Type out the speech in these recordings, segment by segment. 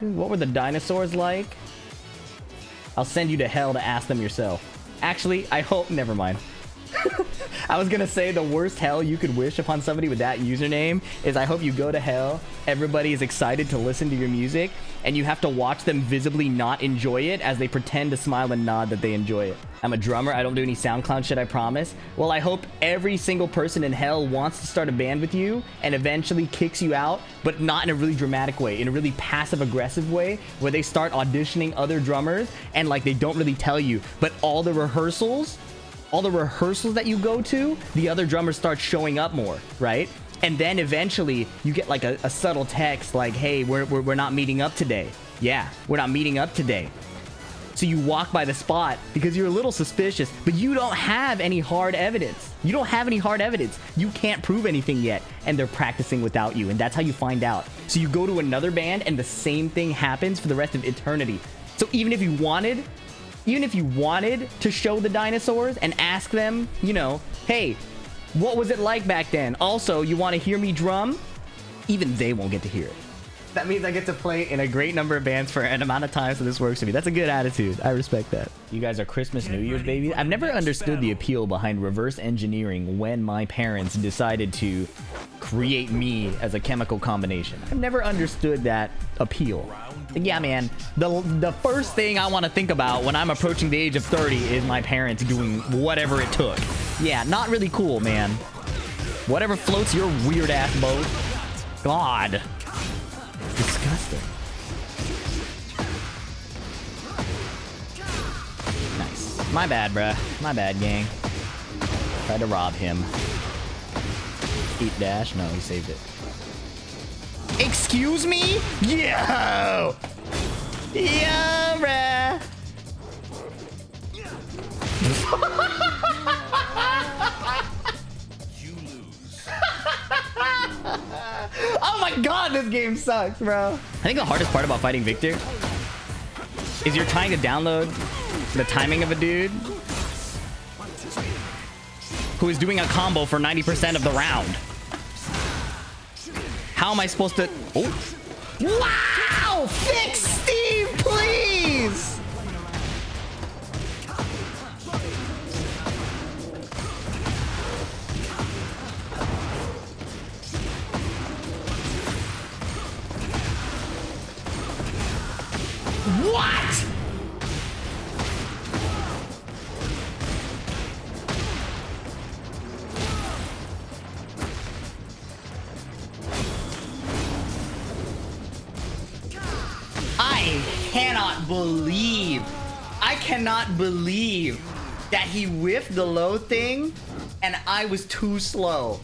What were the dinosaurs like? I'll send you to hell to ask them yourself. Actually, I hope... Never mind. I was gonna say the worst hell you could wish upon somebody with that username is I hope you go to hell, everybody is excited to listen to your music, and you have to watch them visibly not enjoy it as they pretend to smile and nod that they enjoy it. I'm a drummer, I don't do any SoundCloud shit, I promise. Well, I hope every single person in hell wants to start a band with you and eventually kicks you out, but not in a really dramatic way, in a really passive-aggressive way, where they start auditioning other drummers and like they don't really tell you, but all the rehearsals that you go to, the other drummers start showing up more, right? And then eventually you get like a subtle text like, hey, we're not meeting up today. Yeah, we're not meeting up today. So you walk by the spot because you're a little suspicious, but you don't have any hard evidence. You don't have any hard evidence. You can't prove anything yet, and they're practicing without you, and that's how you find out. So you go to another band and the same thing happens for the rest of eternity. So even if you wanted to show the dinosaurs and ask them, you know, hey, what was it like back then? Also, you want to hear me drum? Even they won't get to hear it. That means I get to play in a great number of bands for an amount of time, so this works for me. That's a good attitude. I respect that. You guys are Christmas, New Year's babies. I've never understood the appeal behind reverse engineering when my parents decided to create me as a chemical combination. I've never understood that appeal. Yeah, man, the first thing I want to think about when I'm approaching the age of 30 is my parents doing whatever it took. Yeah, not really cool, man. Whatever floats your weird ass boat. God. Disgusting. Nice. My bad, bruh. My bad, gang. Tried to rob him. Eat dash? No, he saved it. Excuse me? Yo! Yo, bruh! Oh my god, this game sucks, bro. I think the hardest part about fighting Victor is you're trying to download the timing of a dude who is doing a combo for 90% of the round. How am I supposed to... Oh. Wow! Fix Steve, please! What? I cannot believe that he whiffed the low thing and I was too slow.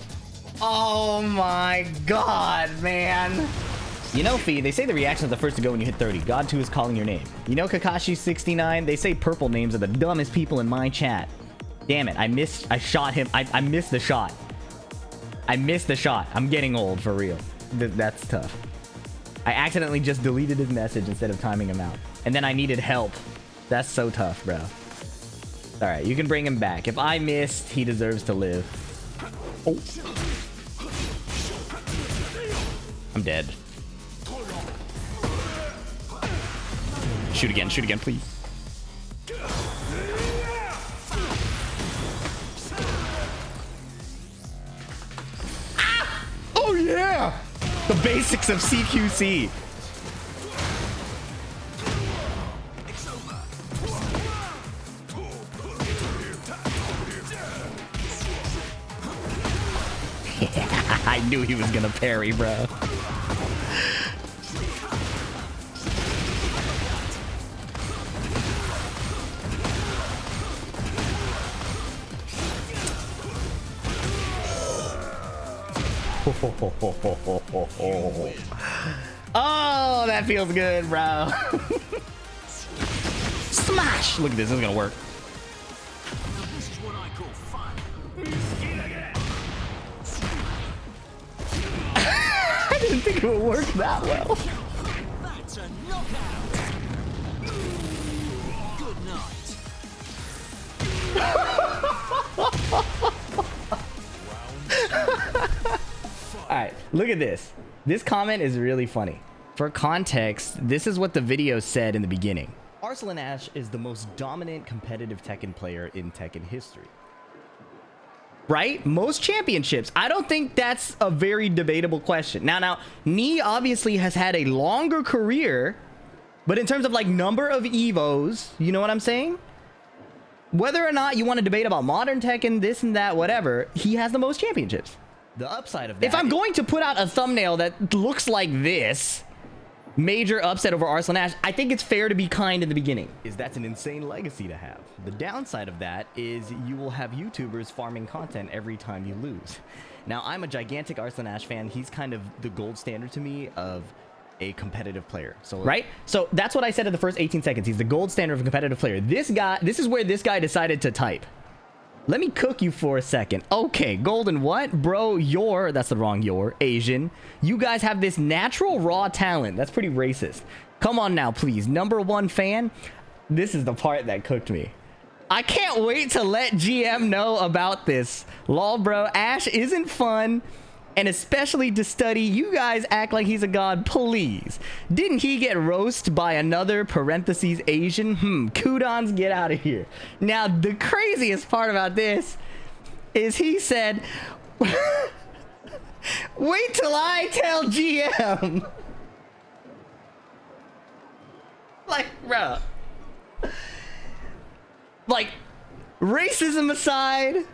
Oh my god, man. You know, Phi, they say the reactions are the first to go when you hit 30. God 2 is calling your name. You know, Kakashi69, they say purple names are the dumbest people in my chat. Damn it, I shot him. I missed the shot. I missed the shot. I'm getting old, for real. That's tough. I accidentally just deleted his message instead of timing him out. And then I needed help. That's so tough, bro. Alright, you can bring him back. If I missed, he deserves to live. Oh. I'm dead. Shoot again, please. Ah! Oh yeah! The basics of CQC. I knew he was gonna parry, bro. Oh, that feels good, bro. Smash! Look at this is gonna work. This is what I call fun. I didn't think it would work that well. That's a knockout. Good night. Alright, look at this. This comment is really funny. For context, this is what the video said in the beginning. Arslan Ash is the most dominant competitive Tekken player in Tekken history. Right? Most championships. I don't think that's a very debatable question. Now, Nee obviously has had a longer career, but in terms of like number of Evos, you know what I'm saying? Whether or not you want to debate about modern Tekken, this and that, whatever, he has the most championships. The upside of that... If I'm going to put out a thumbnail that looks like this, major upset over Arslan Ash, I think it's fair to be kind in the beginning. That's an insane legacy to have. The downside of that is you will have YouTubers farming content every time you lose. Now, I'm a gigantic Arslan Ash fan. He's kind of the gold standard to me of a competitive player. So right? So that's what I said in the first 18 seconds. He's the gold standard of a competitive player. This is where this guy decided to type. Let me cook you for a second. Okay, golden what? Bro, that's the wrong Asian. You guys have this natural raw talent. That's pretty racist. Come on now, please. Number one fan. This is the part that cooked me. I can't wait to let GM know about this. Lol, bro. Ash isn't fun. And especially to study, you guys act like he's a god, please. Didn't he get roasted by another parentheses Asian? Kudons, get out of here. Now, the craziest part about this is he said, wait till I tell GM. Like, bro. Like, racism aside,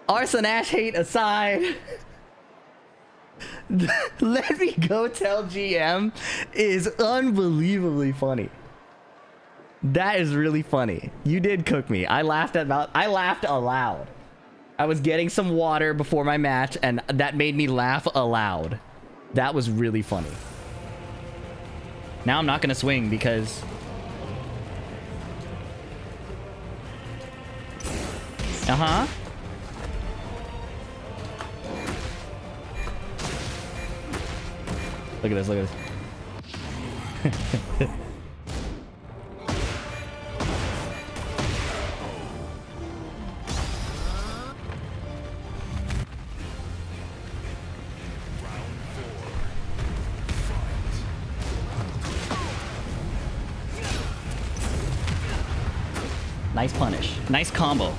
Arslan Ash hate aside, let me go tell GM is unbelievably funny. That is really funny. You did cook me. I laughed aloud. I was getting some water before my match and that made me laugh aloud. That was really funny. Now I'm not gonna swing because Look at this, look at this. Nice punish. Nice combo.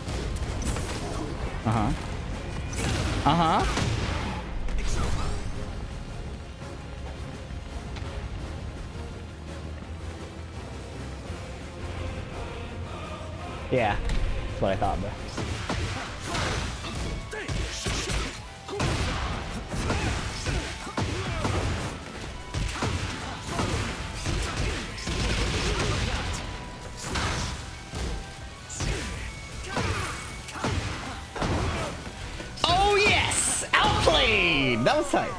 Yeah, that's what I thought, bro. Oh yes! Outplayed! That was tight.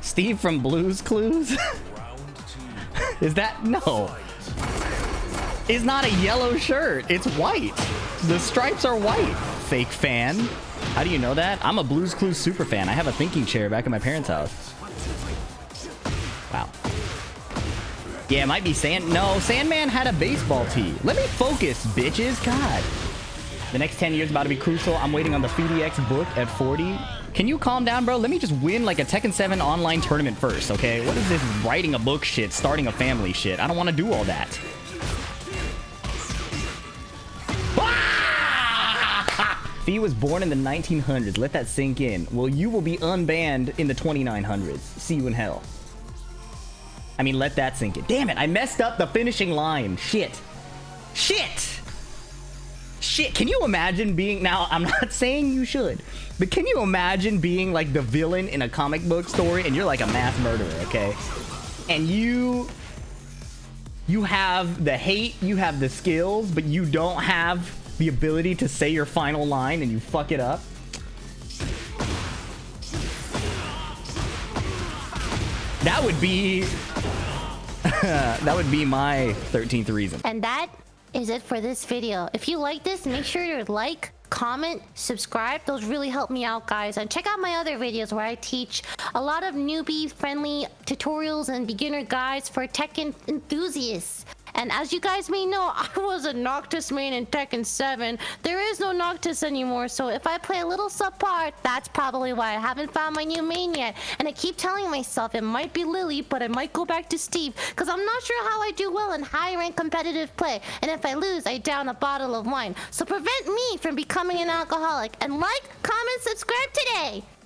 Steve from Blue's Clues? Is that? No. It's not a yellow shirt. It's white. The stripes are white. Fake fan. How do you know that? I'm a Blue's Clues super fan. I have a thinking chair back at my parents' house. Wow. Yeah, it might be No, Sandman had a baseball tee. Let me focus, bitches. God. The next 10 years about to be crucial. I'm waiting on the PhiDX book at 40. Can you calm down, bro? Let me just win like a Tekken 7 online tournament first, okay? What is this writing a book shit, starting a family shit? I don't want to do all that. Phi was born in the 1900s. Let that sink in. Well, you will be unbanned in the 2900s. See you in hell. I mean, let that sink in. Damn it, I messed up the finishing line. Shit. Shit! Shit, can you imagine being... Now, I'm not saying you should, but can you imagine being like the villain in a comic book story and you're like a mass murderer, okay? And you have the hate, you have the skills, but you don't have the ability to say your final line and you fuck it up? That would be... that would be my 13th reason. And that is it for this video. If you like this, make sure to like, comment, subscribe. Those really help me out, guys. And check out my other videos where I teach a lot of newbie friendly tutorials and beginner guides for Tekken enthusiasts. And as you guys may know, I was a Noctis main in Tekken 7. There is no Noctis anymore, so if I play a little subpar, that's probably why I haven't found my new main yet. And I keep telling myself it might be Lily, but I might go back to Steve, because I'm not sure how I do well in high-rank competitive play. And if I lose, I down a bottle of wine. So prevent me from becoming an alcoholic. And like, comment, subscribe today!